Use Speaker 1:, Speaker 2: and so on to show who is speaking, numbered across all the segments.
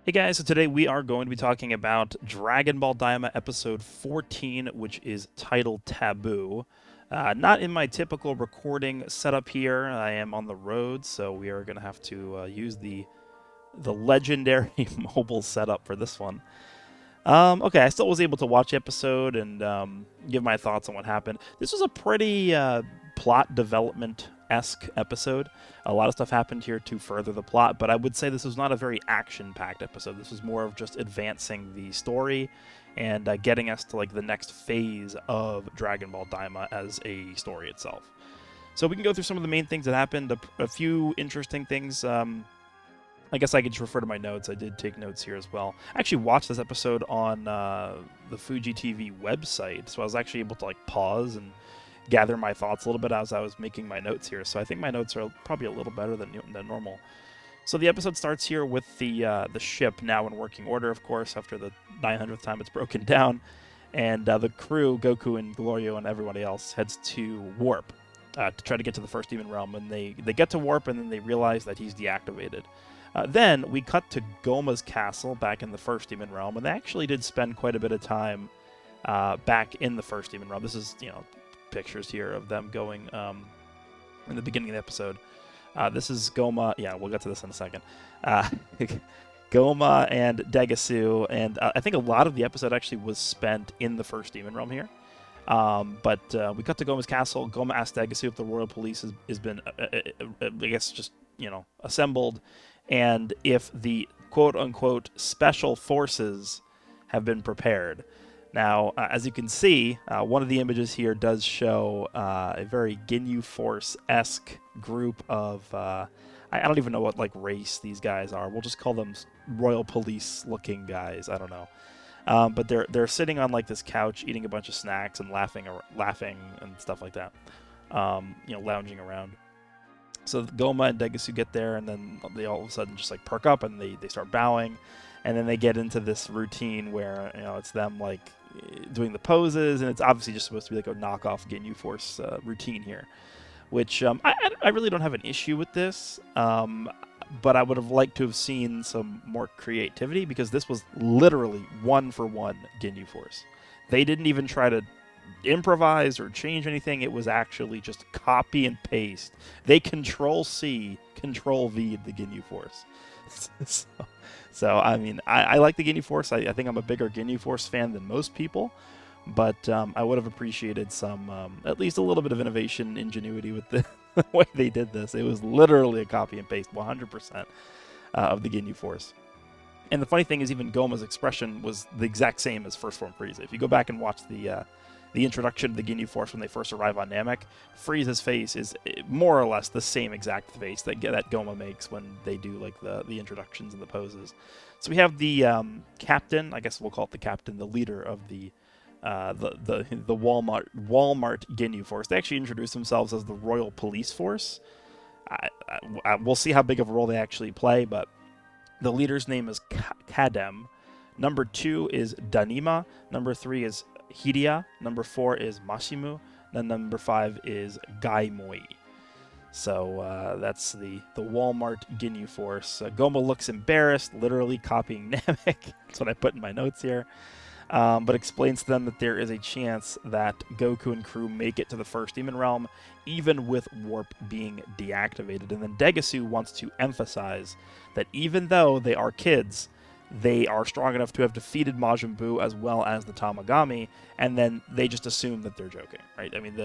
Speaker 1: Hey guys, so today we are going to be talking about Dragon Ball Daima episode 14, which is titled Taboo. Not in my typical recording setup here. I am on the road, so we are going to have to use the legendary mobile setup for this one. Okay, I still was able to watch the episode and give my thoughts on what happened. This was a pretty plot development esque episode. A lot of stuff happened here to further the plot, but I would say this was not a very action packed episode. This was more of just advancing the story and getting us to like the next phase of Dragon Ball Daima as a story itself. So we can go through some of the main things that happened, a few interesting things. I guess I could just refer to my notes. I did take notes here as well. I actually watched this episode on the Fuji TV website, so I was actually able to like pause and gather my thoughts a little bit as I was making my notes here. So I think my notes are probably a little better than normal. So the episode starts here with the ship now in working order, of course, after the 900th time it's broken down, and the crew, Goku and Glorio and everybody else, heads to Warp to try to get to the first demon realm. And they get to Warp, and then they realize that he's deactivated. Then we cut to Goma's castle back in the first demon realm, and they actually did spend quite a bit of time back in the first demon realm. This is, pictures here of them going in the beginning of the episode. This is Goma. Yeah, we'll get to this in a second. Goma and Degasu, and I think a lot of the episode actually was spent in the first demon realm here. But we cut to Goma's castle. Goma asked Degasu if the royal police has been, I guess, just assembled, and if the quote-unquote special forces have been prepared. Now, as you can see, one of the images here does show a very Ginyu Force-esque group of, I don't even know what like race these guys are. We'll just call them royal police-looking guys. I don't know. But they're sitting on like this couch, eating a bunch of snacks and laughing and stuff like that. Lounging around. So Goma and Degasu get there, and then they all of a sudden just like perk up and they start bowing, and then they get into this routine where it's them like doing the poses, and it's obviously just supposed to be like a knockoff Ginyu Force routine here, which I really don't have an issue with this, but I would have liked to have seen some more creativity, because this was literally one for one Ginyu Force. They didn't even try to improvise or change anything. It was actually just copy and paste. They Control C, Control V the Ginyu Force. so I mean, I like the Ginyu Force. I think I'm a bigger Ginyu Force fan than most people, but I would have appreciated some, at least a little bit of innovation, ingenuity with the way they did this. It was literally a copy and paste, 100% of the Ginyu Force. And the funny thing is, even Goma's expression was the exact same as First Form Frieza. If you go back and watch the introduction of the Ginyu Force when they first arrive on Namek, Frieza's face is more or less the same exact face that Goma makes when they do like the introductions and the poses. So we have the captain, I guess we'll call it the captain, the leader of the Walmart Ginyu Force. They actually introduce themselves as the Royal Police Force. We'll see how big of a role they actually play, but the leader's name is Kadem. Number 2 is Daima. Number 3 is Hiria. Number 4 is Mashimu. Then number 5 is Gaimoi. So that's the Walmart Ginyu Force. Goma looks embarrassed, literally copying Namek. That's what I put in my notes here. But explains to them that there is a chance that Goku and crew make it to the first demon realm, even with Warp being deactivated. And then Degasu wants to emphasize that even though they are kids, they are strong enough to have defeated Majin Buu as well as the Tamagami, and then they just assume that they're joking, right? I mean,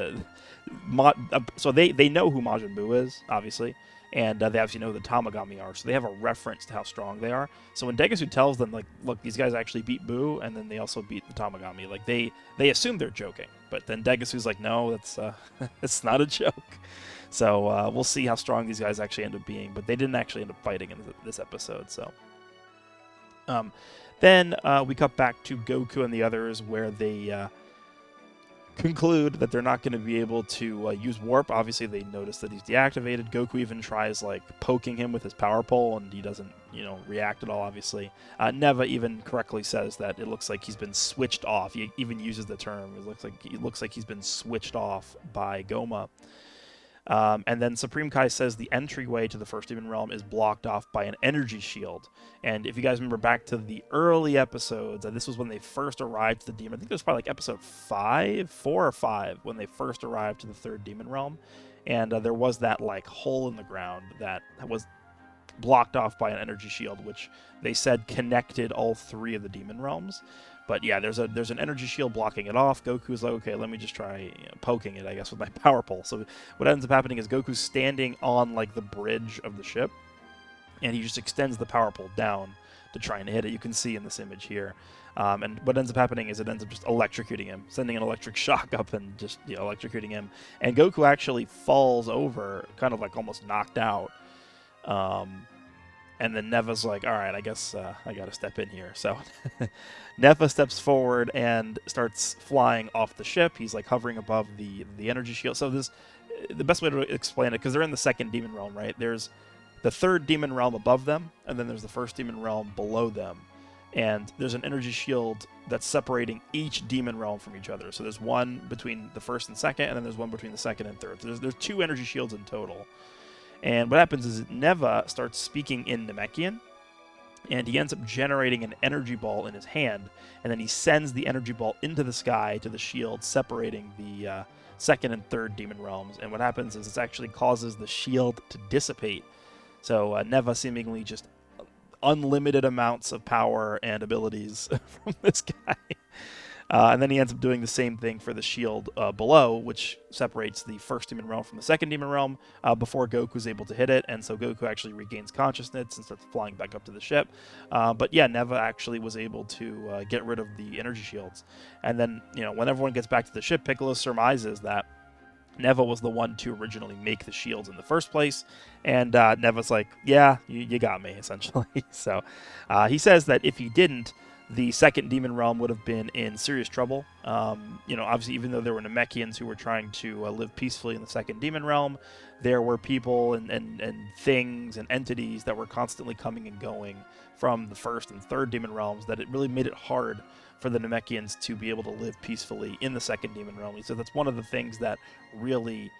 Speaker 1: so they know who Majin Buu is, obviously, and they obviously know who the Tamagami are, so they have a reference to how strong they are. So when Degasu tells them, like, look, these guys actually beat Buu, and then they also beat the Tamagami, like, they assume they're joking, but then Degasu's like, no, that's it's not a joke. So we'll see how strong these guys actually end up being, but they didn't actually end up fighting in this episode, so... Then we cut back to Goku and the others, where they conclude that they're not going to be able to use Warp. Obviously, they notice that he's deactivated. Goku even tries like poking him with his power pole, and he doesn't, react at all. Obviously, Neva even correctly says that it looks like he's been switched off. He even uses the term. It looks like he's been switched off by Goma. And then Supreme Kai says the entryway to the first demon realm is blocked off by an energy shield. And if you guys remember back to the early episodes, this was when they first arrived to the demon. I think it was probably like episode 4 or 5, when they first arrived to the third demon realm. And there was that like hole in the ground that was blocked off by an energy shield, which they said connected all 3 of the demon realms. But yeah, there's an energy shield blocking it off. Goku's like, okay, let me just try poking it, I guess, with my power pole. So what ends up happening is Goku's standing on like the bridge of the ship, and he just extends the power pole down to try and hit it. You can see in this image here. And what ends up happening is it ends up just electrocuting him, sending an electric shock up and just electrocuting him. And Goku actually falls over, kind of like almost knocked out. And then Neva's like, all right, I guess I got to step in here. So Neva steps forward and starts flying off the ship. He's like hovering above the energy shield. So the best way to explain it, because they're in the second demon realm, right? There's the third demon realm above them, and then there's the first demon realm below them. And there's an energy shield that's separating each demon realm from each other. So there's one between the first and second, and then there's one between the second and third. So there's 2 energy shields in total. And what happens is Neva starts speaking in Namekian, and he ends up generating an energy ball in his hand, and then he sends the energy ball into the sky to the shield, separating the second and third demon realms. And what happens is it actually causes the shield to dissipate. So Neva seemingly just unlimited amounts of power and abilities from this guy. And then he ends up doing the same thing for the shield below, which separates the first demon realm from the second demon realm before Goku's able to hit it. And so Goku actually regains consciousness and starts flying back up to the ship. But yeah, Neva actually was able to get rid of the energy shields. And then, when everyone gets back to the ship, Piccolo surmises that Neva was the one to originally make the shields in the first place. And Neva's like, yeah, you got me, essentially. So he says that if he didn't, the second demon realm would have been in serious trouble. Obviously, even though there were Namekians who were trying to live peacefully in the second demon realm, there were people and things and entities that were constantly coming and going from the first and third demon realms, that it really made it hard for the Namekians to be able to live peacefully in the second demon realm. So that's one of the things that really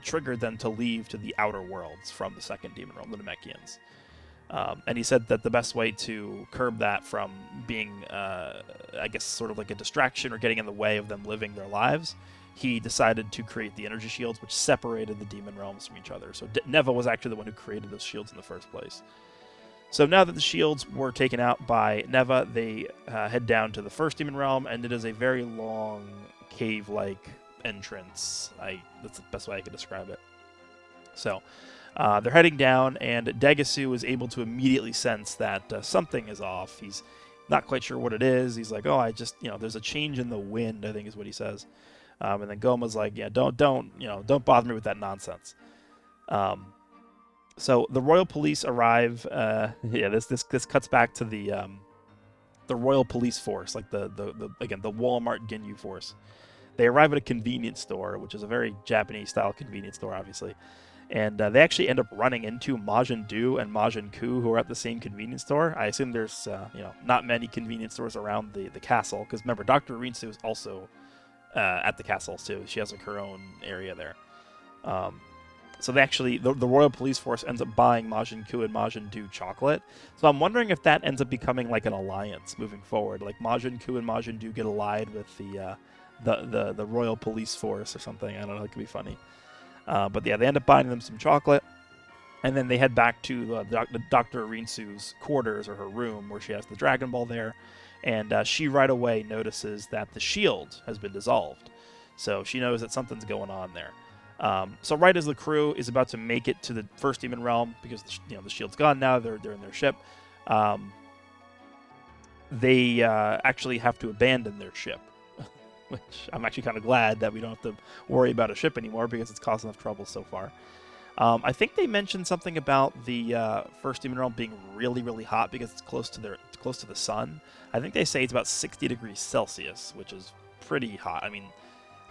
Speaker 1: triggered them to leave to the outer worlds from the second demon realm, the Namekians. And he said that the best way to curb that from being, I guess, sort of like a distraction or getting in the way of them living their lives, he decided to create the energy shields, which separated the demon realms from each other. So Neva was actually the one who created those shields in the first place. So now that the shields were taken out by Neva, they head down to the first demon realm, and it is a very long cave-like entrance. That's the best way I could describe it. So they're heading down, and Degasu is able to immediately sense that something is off. He's not quite sure what it is. He's like, oh, there's a change in the wind, I think is what he says. And then Goma's like, yeah, don't bother me with that nonsense. So the royal police arrive. This cuts back to the royal police force, like the Walmart Ginyu force. They arrive at a convenience store, which is a very Japanese-style convenience store, obviously. And they actually end up running into Majin Du and Majin Ku, who are at the same convenience store. I assume there's not many convenience stores around the castle, because remember, Dr. Rinsu is also at the castle too. She has like her own area there. So they actually, the royal police force ends up buying Majin Ku and Majin Du chocolate. So I'm wondering if that ends up becoming like an alliance moving forward. Like Majin Ku and Majin Du get allied with the royal police force or something. I don't know. It could be funny. But yeah, they end up buying them some chocolate, and then they head back to Dr. Rinsu's quarters, or her room, where she has the Dragon Ball there, and she right away notices that the shield has been dissolved. So she knows that something's going on there. So right as the crew is about to make it to the first demon realm, because the shield's gone now, they're in their ship, they actually have to abandon their ship. Which I'm actually kind of glad that we don't have to worry about a ship anymore, because it's caused enough trouble so far. I think they mentioned something about the first demon realm being really, really hot because it's close to the sun. I think they say it's about 60 degrees Celsius, which is pretty hot. I mean,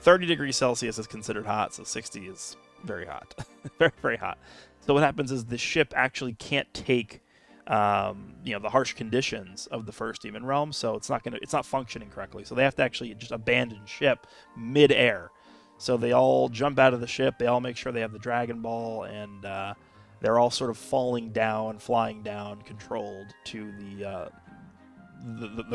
Speaker 1: 30 degrees Celsius is considered hot, so 60 is very hot, very, very hot. So what happens is the ship actually can't take the harsh conditions of the first demon realm, so it's not functioning correctly. So they have to actually just abandon ship mid-air. So they all jump out of the ship. They all make sure they have the Dragon Ball, and they're all sort of falling down, flying down, controlled to the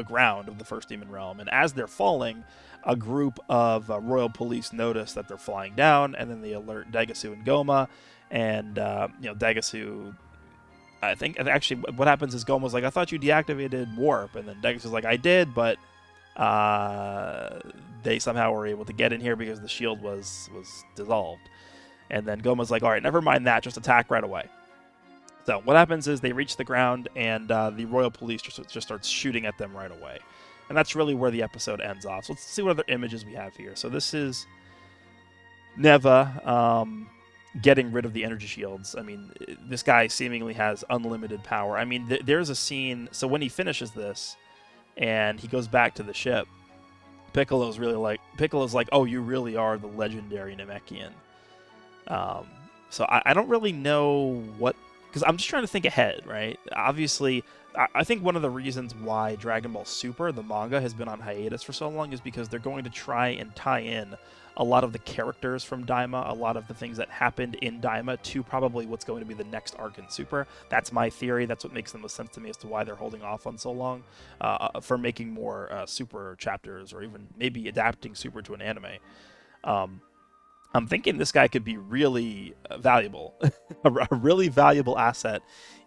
Speaker 1: ground of the first demon realm. And as they're falling, a group of royal police notice that they're flying down, and then they alert Degasu and Goma. And Degasu, I think actually what happens is Goma's like, I thought you deactivated warp, and then Degasu's like, I did, but they somehow were able to get in here because the shield was dissolved. And then Goma's like, all right, never mind that, just attack right away. So what happens is they reach the ground, and the royal police just starts shooting at them right away. And that's really where the episode ends off. So let's see what other images we have here. So this is Neva getting rid of the energy shields. I mean, this guy seemingly has unlimited power. I mean, there's a scene. So when he finishes this and he goes back to the ship, Piccolo's like, oh, you really are the legendary Namekian. So I don't really know what, because I'm just trying to think ahead, right? Obviously, I think one of the reasons why Dragon Ball Super, the manga, has been on hiatus for so long is because they're going to try and tie in a lot of the characters from Daima, a lot of the things that happened in Daima to probably what's going to be the next arc in Super. That's my theory. That's what makes the most sense to me as to why they're holding off on so long for making more Super chapters, or even maybe adapting Super to an anime. I'm thinking this guy could be really valuable, a really valuable asset,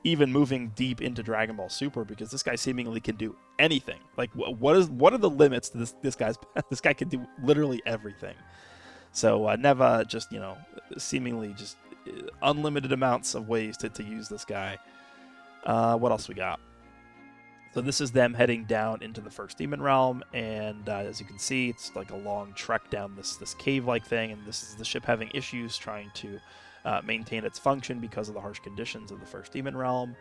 Speaker 1: even moving deep into Dragon Ball Super, because this guy seemingly can do anything. Like, what are the limits to this guy's? This guy can do literally everything. So Neva just seemingly just unlimited amounts of ways to use this guy. What else we got? So this is them heading down into the first demon realm, and as you can see, it's like a long trek down this cave-like thing, and this is the ship having issues trying to maintain its function because of the harsh conditions of the first demon realm.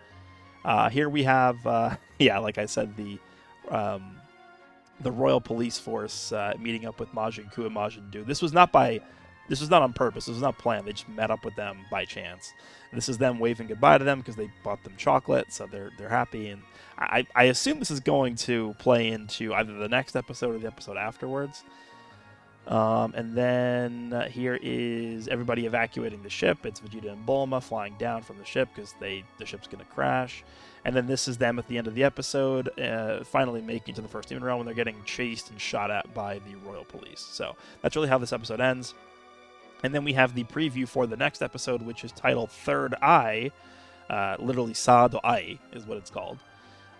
Speaker 1: Here we have, like I said, the royal police force meeting up with Majin Ku and Majin Du. This was not on purpose. This was not planned. They just met up with them by chance. This is them waving goodbye to them because they bought them chocolate, so they're happy. And I assume this is going to play into either the next episode or the episode afterwards. And then here is everybody evacuating the ship. It's Vegeta and Bulma flying down from the ship because the ship's going to crash. And then this is them at the end of the episode, finally making it to the first demon realm when they're getting chased and shot at by the royal police. So that's really how this episode ends. And then we have the preview for the next episode, which is titled Third Eye. Literally Sa do Ai is what it's called.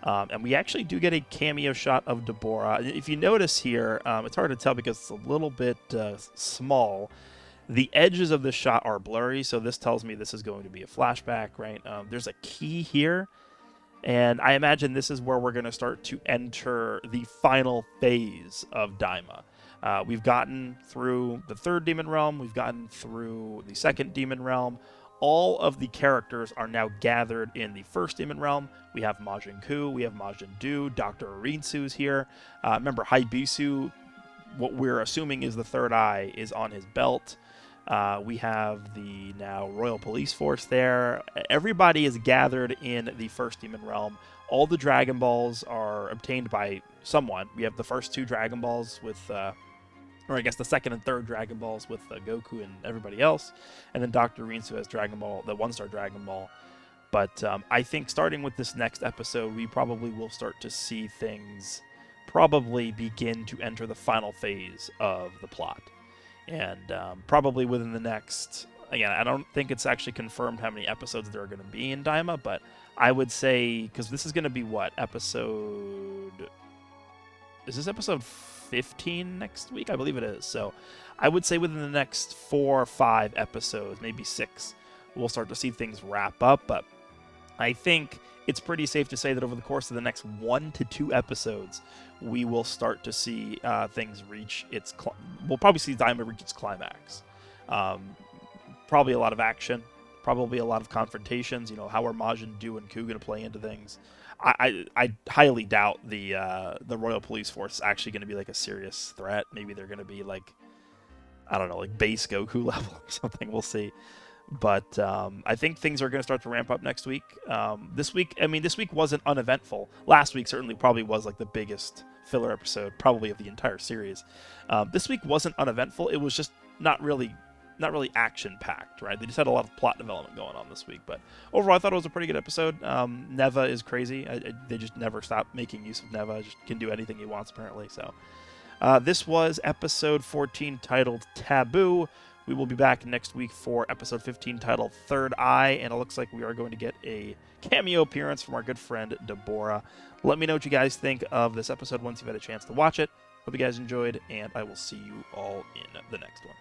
Speaker 1: And we actually do get a cameo shot of Deborah. If you notice here, it's hard to tell because it's a little bit small. The edges of the shot are blurry, so this tells me this is going to be a flashback, right? There's a key here, and I imagine this is where we're going to start to enter the final phase of Daima. We've gotten through the third demon realm. We've gotten through the second demon realm. All of the characters are now gathered in the first demon realm. We have Majin Ku, we have Majin Du, Dr. Arinsu's here. Remember, Haibisu, what we're assuming is the third eye, is on his belt. We have the now Royal Police Force there. Everybody is gathered in the first demon realm. All the Dragon Balls are obtained by someone. We have the first two Dragon Balls with... or I guess the second and third Dragon Balls with Goku and everybody else. And then Dr. Rinsu has Dragon Ball, the one-star Dragon Ball. But I think starting with this next episode, we probably will start to see things probably begin to enter the final phase of the plot. And probably within the next... Again, I don't think it's actually confirmed how many episodes there are going to be in Daima, but I would say... Because this is going to be what? Episode... Is this episode 15 next week? I believe it is. So I would say within the next 4 or 5 episodes, maybe 6, we'll start to see things wrap up. But I think it's pretty safe to say that over the course of the next 1 to 2 episodes, we will start to see things reach its... we'll probably see Daima reach its climax. Probably a lot of action. Probably a lot of confrontations. How are Majin, Du, and Ku going to play into things? I highly doubt the Royal Police Force is actually going to be like a serious threat. Maybe they're going to be like, I don't know, like base Goku level or something. We'll see. But I think things are going to start to ramp up next week. This week wasn't uneventful. Last week certainly probably was like the biggest filler episode probably of the entire series. This week wasn't uneventful. It was just not really action packed, right? They just had a lot of plot development going on this week. But overall, I thought it was a pretty good episode. Neva is crazy. They just never stop making use of Neva. Just can do anything he wants apparently. So this was episode 14 titled Taboo. We will be back next week for episode 15 titled Third Eye, and it looks like we are going to get a cameo appearance from our good friend Deborah. Let me know what you guys think of this episode once you've had a chance to watch it. Hope you guys enjoyed, and I will see you all in the next one.